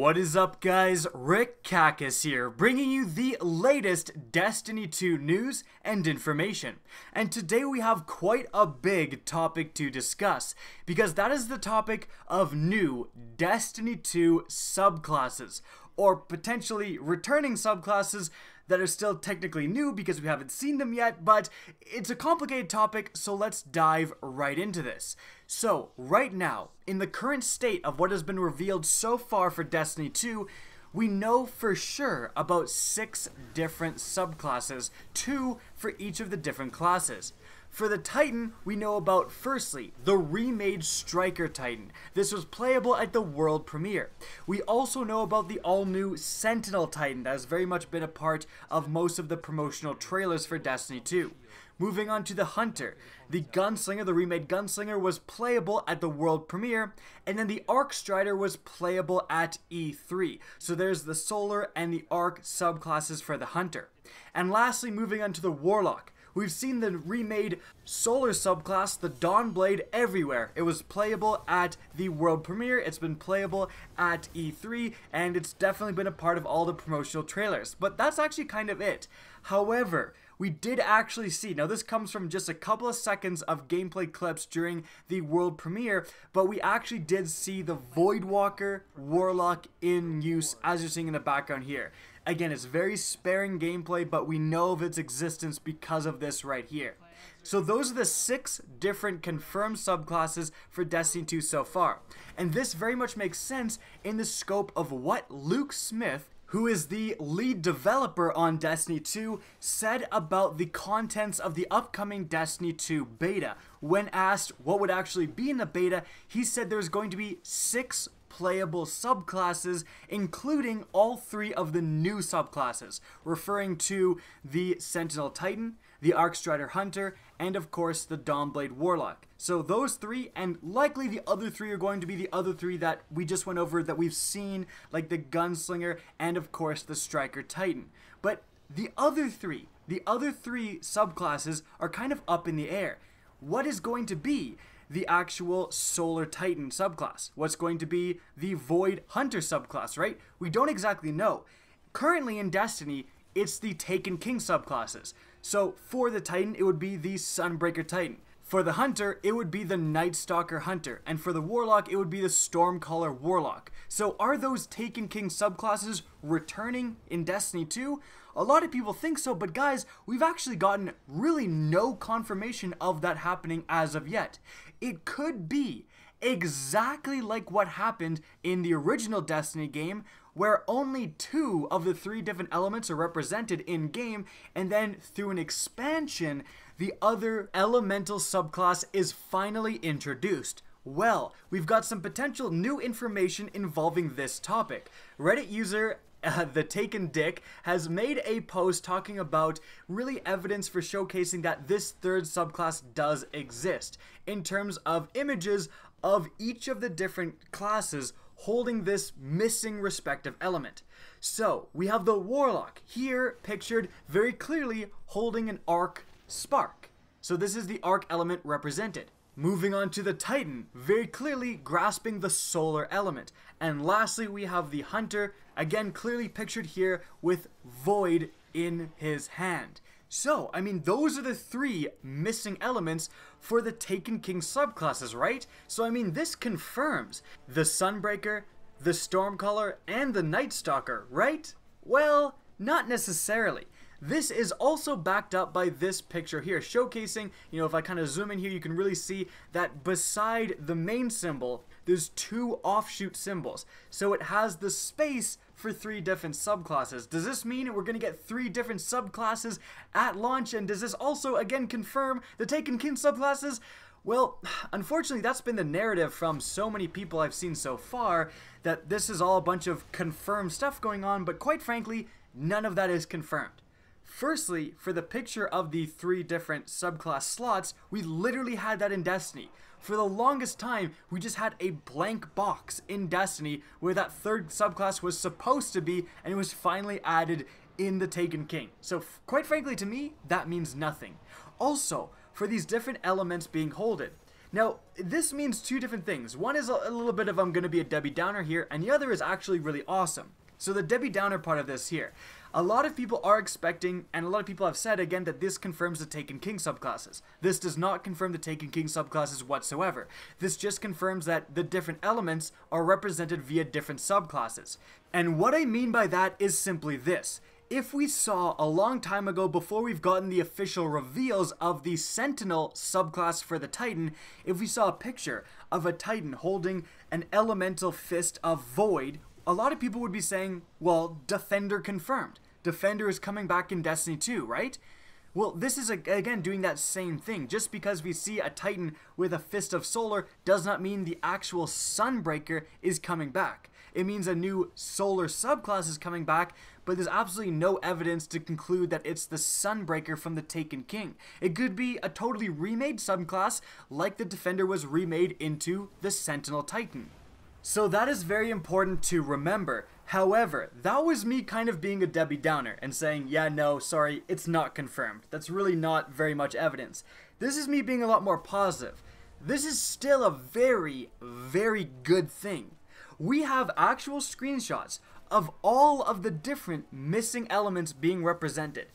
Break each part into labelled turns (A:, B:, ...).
A: What is up, guys? Rick Kakis here, bringing you the latest Destiny 2 news and information. And today we have quite a big topic to discuss, because that is the topic of new Destiny 2 subclasses, or potentially returning subclasses that are still technically new because we haven't seen them yet, but it's a complicated topic, so let's dive right into this. So, right now, in the current state of what has been revealed so far for Destiny 2, we know for sure about 6 different subclasses, 2 for each of the different classes. For the Titan, we know about, firstly, the remade Striker Titan. This was playable at the world premiere. We also know about the all-new Sentinel Titan that has very much been a part of most of the promotional trailers for Destiny 2. Moving on to the Hunter. The Gunslinger, the remade Gunslinger, was playable at the world premiere, and then the Arc Strider was playable at E3. So there's the Solar and the Arc subclasses for the Hunter. And lastly, moving on to the Warlock. We've seen the remade Solar subclass, the Dawnblade, everywhere. It was playable at the world premiere, it's been playable at E3, and it's definitely been a part of all the promotional trailers. But that's actually kind of it. However, we did actually see, now this comes from just a couple of seconds of gameplay clips during the world premiere, but we actually did see the Voidwalker Warlock in use, as you're seeing in the background here. Again, it's very sparing gameplay, but we know of its existence because of this right here. So those are the 6 different confirmed subclasses for Destiny 2 so far. And this very much makes sense in the scope of what Luke Smith, who is the lead developer on Destiny 2, said about the contents of the upcoming Destiny 2 beta. When asked what would actually be in the beta, he said there's going to be 6 playable subclasses, including all 3 of the new subclasses, referring to the Sentinel Titan, the Arc Strider Hunter, and of course the Dawnblade Warlock. So those 3, and likely the other 3 are going to be the other 3 that we just went over that we've seen, like the Gunslinger and of course the Striker Titan. But the other 3 subclasses are kind of up in the air. What is going to be the actual Solar Titan subclass? What's going to be the Void Hunter subclass, right? We don't exactly know. Currently in Destiny, it's the Taken King subclasses. So for the Titan, it would be the Sunbreaker Titan. For the Hunter, it would be the Nightstalker Hunter. And for the Warlock, it would be the Stormcaller Warlock. So are those Taken King subclasses returning in Destiny 2? A lot of people think so, but guys, we've actually gotten really no confirmation of that happening as of yet. It could be exactly like what happened in the original Destiny game, where only 2 of the 3 different elements are represented in game, and then through an expansion, the other elemental subclass is finally introduced. Well, we've got some potential new information involving this topic. Reddit user the Taken Dick has made a post talking about really evidence for showcasing that this 3rd subclass does exist, in terms of images of each of the different classes holding this missing respective element. So we have the Warlock here pictured very clearly holding an Arc Spark. So this is the Arc element represented. Moving on to the Titan, very clearly grasping the Solar element. And lastly, we have the Hunter, again clearly pictured here with Void in his hand. So, I mean, those are the 3 missing elements for the Taken King subclasses, right? So, I mean, this confirms the Sunbreaker, the Stormcaller, and the Nightstalker, right? Well, not necessarily. This is also backed up by this picture here, showcasing, you know, if I kind of zoom in here, you can really see that beside the main symbol, there's 2 offshoot symbols. So it has the space for 3 different subclasses. Does this mean we're going to get 3 different subclasses at launch? And does this also, again, confirm the Taken King subclasses? Well, unfortunately, that's been the narrative from so many people I've seen so far, that this is all a bunch of confirmed stuff going on, but quite frankly, none of that is confirmed. Firstly, for the picture of the 3 different subclass slots, we literally had that in Destiny. For the longest time, we just had a blank box in Destiny where that 3rd subclass was supposed to be, and it was finally added in the Taken King. So quite frankly to me, that means nothing. Also, for these different elements being holded, Now, this means two different things. One is a little bit of I'm going to be a Debbie Downer here, and the other is actually really awesome. So the Debbie Downer part of this here. A lot of people are expecting, and a lot of people have said again, that this confirms the Taken King subclasses. This does not confirm the Taken King subclasses whatsoever. This just confirms that the different elements are represented via different subclasses. And what I mean by that is simply this. If we saw a long time ago, before we've gotten the official reveals of the Sentinel subclass for the Titan, if we saw a picture of a Titan holding an elemental fist of Void, a lot of people would be saying, well, Defender confirmed. Defender is coming back in Destiny 2, right? Well, this is, again, doing that same thing. Just because we see a Titan with a Fist of Solar does not mean the actual Sunbreaker is coming back. It means a new Solar subclass is coming back, but there's absolutely no evidence to conclude that it's the Sunbreaker from the Taken King. It could be a totally remade subclass, like the Defender was remade into the Sentinel Titan. So that is very important to remember. However, that was me kind of being a Debbie Downer and saying, yeah, no, sorry, it's not confirmed. That's really not very much evidence. This is me being a lot more positive. This is still a very, very good thing. We have actual screenshots of all of the different missing elements being represented.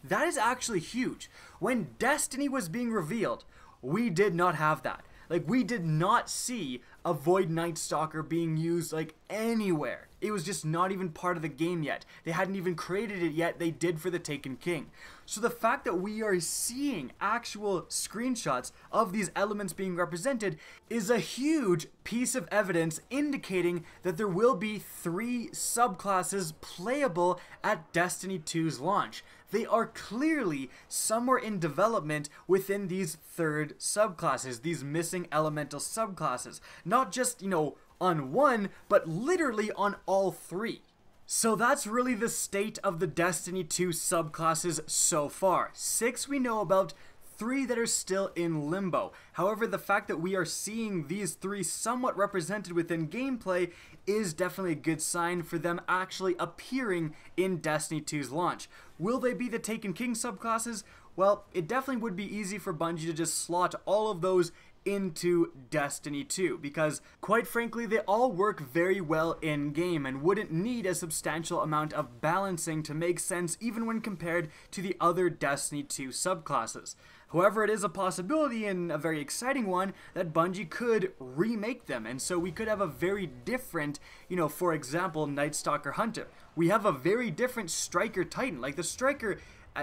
A: That is actually huge. When Destiny was being revealed, we did not have that. Like, we did not see a Void Nightstalker being used, like, anywhere. It was just not even part of the game yet. They hadn't even created it yet. They did for the Taken King. So the fact that we are seeing actual screenshots of these elements being represented is a huge piece of evidence indicating that there will be 3 subclasses playable at Destiny 2's launch. They are clearly somewhere in development within these 3rd subclasses, these missing elemental subclasses. Not just, you know, on one, but literally on all 3. So that's really the state of the Destiny 2 subclasses so far. 6 we know about, 3 that are still in limbo. However, the fact that we are seeing these 3 somewhat represented within gameplay is definitely a good sign for them actually appearing in Destiny 2's launch. Will they be the Taken King subclasses? Well, it definitely would be easy for Bungie to just slot all of those into Destiny 2, because quite frankly they all work very well in game and wouldn't need a substantial amount of balancing to make sense even when compared to the other Destiny 2 subclasses. However, it is a possibility, and a very exciting one, that Bungie could remake them, and so we could have a very different, you know, for example, Nightstalker Hunter. We have a very different Striker Titan. Like, the Striker,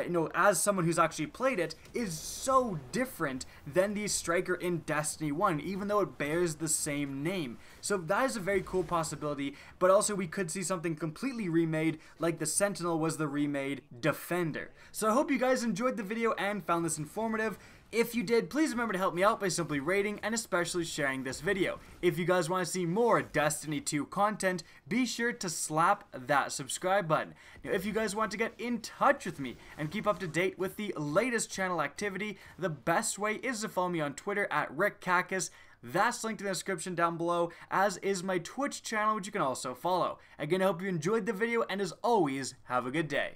A: you know, as someone who's actually played it, is so different than the Striker in Destiny 1, even though it bears the same name. So that is a very cool possibility, but also we could see something completely remade, like the Sentinel was the remade Defender. So I hope you guys enjoyed the video and found this informative. If you did, please remember to help me out by simply rating and especially sharing this video. If you guys want to see more Destiny 2 content, be sure to slap that subscribe button. Now, if you guys want to get in touch with me and keep up to date with the latest channel activity, the best way is to follow me on Twitter at RickCacus. That's linked in the description down below, as is my Twitch channel, which you can also follow. Again, I hope you enjoyed the video, and as always, have a good day.